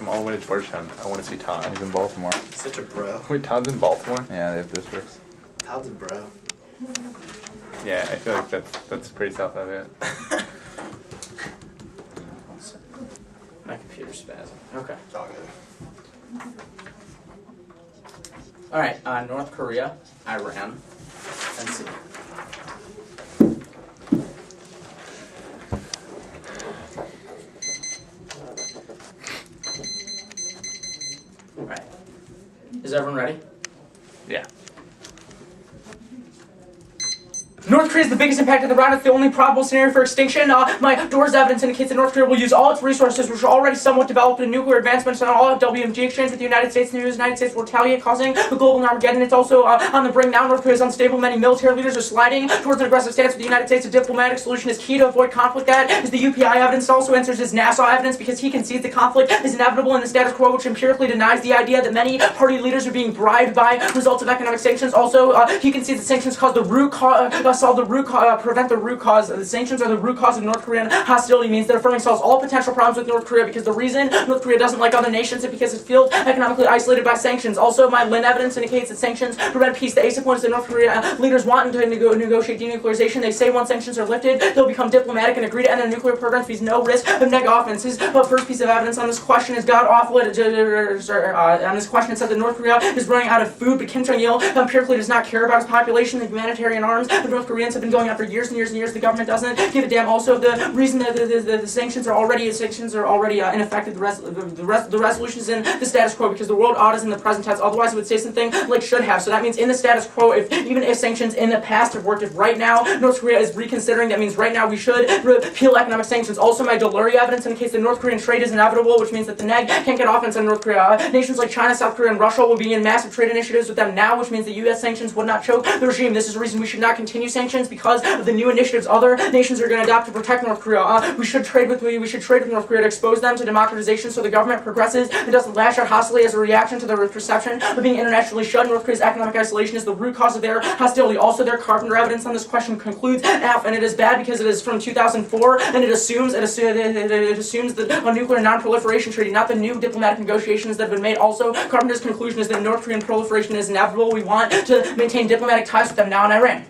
come all the way to Georgetown. I want to see Todd. He's in Baltimore. Such a bro. Wait, Todd's in Baltimore? Yeah, they have districts. Todd's a bro. Yeah, I feel like that's pretty self-evident. My computer's spazzing. Okay. It's all good. All right. North Korea, Iran, and Syria. All right. Is everyone ready? Yeah. North Korea is the biggest impact of the round. It's the only probable scenario for extinction. My door's evidence indicates that North Korea will use all its resources, which are already somewhat developed in nuclear advancements, and all WMG exchange with the United States, and the United States will retaliate, causing a global Armageddon. It's also on the brink now. North Korea is unstable. Many military leaders are sliding towards an aggressive stance with the United States. A diplomatic solution is key to avoid conflict. That is the UPI evidence. It also answers his NASA evidence because he concedes the conflict is inevitable in the status quo, which empirically denies the idea that many party leaders are being bribed by results of economic sanctions. Also, he concedes that sanctions cause the root cause, prevent the root cause. The sanctions are the root cause of North Korean hostility, means that affirming solves all potential problems with North Korea, because the reason North Korea doesn't like other nations is because it feels economically isolated by sanctions. Also, my Lin evidence indicates that sanctions prevent peace. The ASIC points that North Korea leaders want to negotiate denuclearization. They say once sanctions are lifted, they'll become diplomatic and agree to end their nuclear programs because no risk of negative offense. His first piece of evidence on this question is God awful. On this question, it said that North Korea is running out of food, but Kim Jong-il empirically does not care about his population. The humanitarian arms of North Koreans have been going on for years and years and years. The government doesn't give a damn. Also, the reason that the sanctions are already ineffective. The resolution is in the status quo because the world ought is in the present tense. Otherwise, it would say something like should have. So that means in the status quo. Even if sanctions in the past have worked, if right now North Korea is reconsidering, that means right now we should repeal economic sanctions. Also, my Delury evidence indicates that North Korean trade is inevitable, which means that the neg can't get offense on North Korea. Nations like China, South Korea, and Russia will be in massive trade initiatives with them now, which means that U.S. sanctions would not choke the regime. This is a reason we should not continue sanctions because of the new initiatives other nations are going to adopt to protect North Korea. We should trade with North Korea to expose them to democratization, so the government progresses and doesn't lash out hostily as a reaction to their perception of being internationally shunned. North Korea's economic isolation is the root cause of their hostility. Also, their Carpenter evidence on this question concludes F, and it is bad because it is from 2004, and it assumes the nuclear non-proliferation treaty, not the new diplomatic negotiations that have been made. Also, Carpenter's conclusion is that North Korean proliferation is inevitable. We want to maintain diplomatic ties with them now in Iran.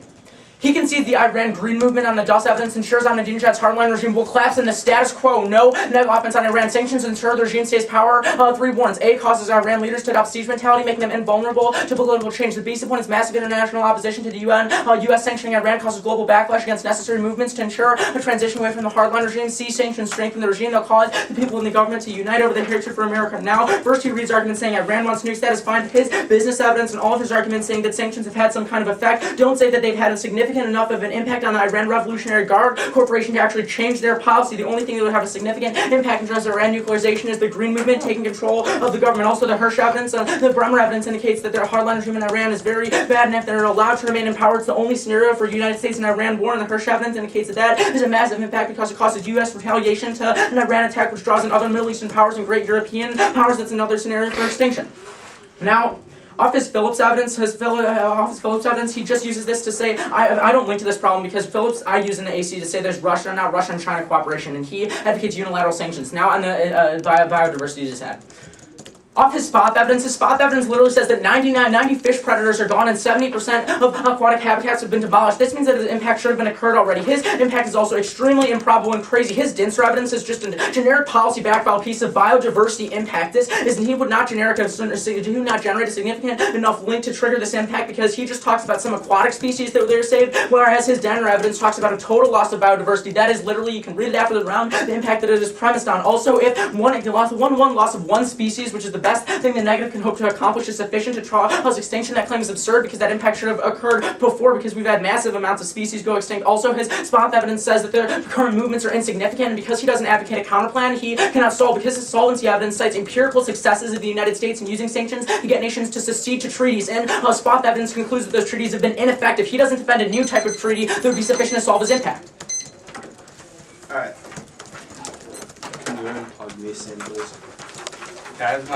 He concedes the Iran Green Movement on the DUS evidence ensures Ahmadinejad's hardline regime will collapse in the status quo. No negative offense on Iran. Sanctions ensure the regime stays power. 3 warns. A, causes Iran leaders to adopt siege mentality, making them invulnerable to political change. The B, supports massive international opposition to the UN. U.S. sanctioning Iran causes global backlash against necessary movements to ensure a transition away from the hardline regime. C, sanctions strengthen the regime. They'll cause the people in the government to unite over their hatred for America. Now, first he reads arguments saying Iran wants nukes. That is fine. His business evidence and all of his arguments saying that sanctions have had some kind of effect don't say that they've had a significant enough of an impact on the Iran Revolutionary Guard Corporation to actually change their policy. The only thing that would have a significant impact in terms of Iran nuclearization is the Green Movement taking control of the government. Also, the Hirsch evidence, the Bremer evidence indicates that their hardline regime in Iran is very bad, and if they're allowed to remain in power, it's the only scenario for United States and Iran war, and the Hirsch evidence indicates that that is a massive impact because it causes U.S. retaliation to an Iran attack, which draws in other Middle Eastern powers and great European powers. That's another scenario for extinction. Now, Office Phillips evidence, he just uses this to say, I don't link to this problem because Phillips, I use in the AC to say there's Russia, not Russia and China cooperation, and he advocates unilateral sanctions. Now on the biodiversity just had. Off his SPOT evidence, literally says that 90 fish predators are gone and 70% of aquatic habitats have been demolished. This means that his impact should have been occurred already. His impact is also extremely improbable and crazy. His Dinser evidence is just a generic policy backed by a piece of biodiversity impact. This is he would not generate a significant enough link to trigger this impact because he just talks about some aquatic species that were saved, whereas his Denner evidence talks about a total loss of biodiversity. That is literally, you can read it after the round, the impact that it is premised on. Also, if one loss of one species, which is the best thing the negative can hope to accomplish, is sufficient to cause extinction, that claim is absurd because that impact should have occurred before because we've had massive amounts of species go extinct. Also, his SPOT evidence says that the current movements are insignificant, and because he doesn't advocate a counterplan, he cannot solve. Because his solvency evidence cites empirical successes of the United States in using sanctions to get nations to secede to treaties, and SPOT evidence concludes that those treaties have been ineffective. He doesn't defend a new type of treaty that would be sufficient to solve his impact. Alright. Can you unplug this in, please? Guys,